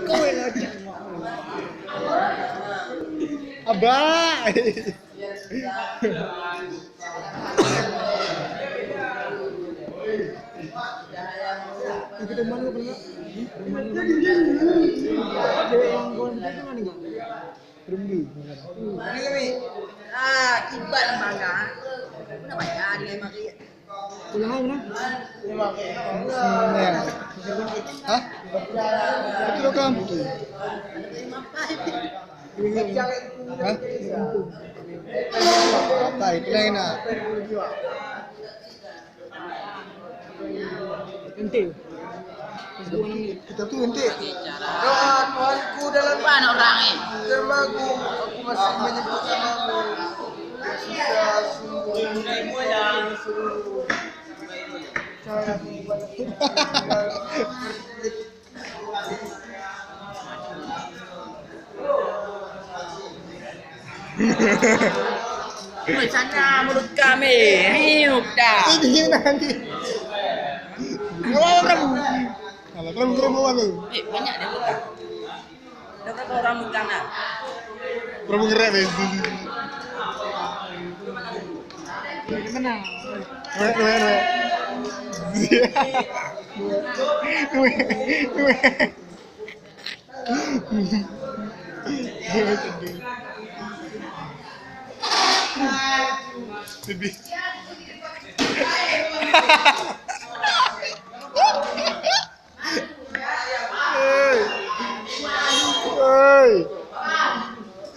Kau yang ngajak. Abah. Kita mana pernah? Cewek yang kawan kita mana enggak? Berembu. Ini kami. Ibat bangga. Mana banyak dia maki. Pulang mana? Hah? Betul kan? Hah? Tak, itu lain nak. Ente. Kita tu ente. Tuanku dalam mana orang ni? Namaku, aku masih menyebut namamu. Susah sungguh yang seluruh cara Sana mulut kami. Hiup dah. Ini nanti. Kalau kan, kalau kan belum mau tu. Banyak dia buka. Ada berapa orang bukan nak? Belum gerak ni. Mana? Dua. Bibi.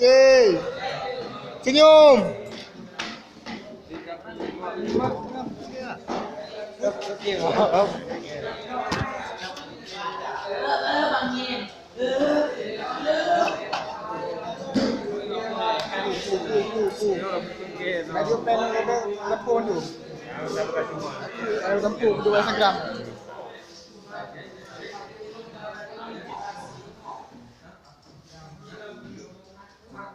Hey. Senyum. Radio pen ada telepon tu. Ada tempur 12 gram.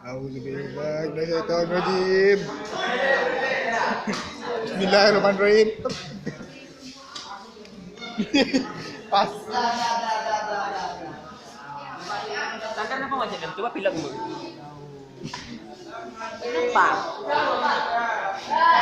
Auzubillahi minasyaitonirrajim. Bismillahirrahmanirrahim. Pas. Takkan apa macam ni? Coba pilih dulu. Kenapa?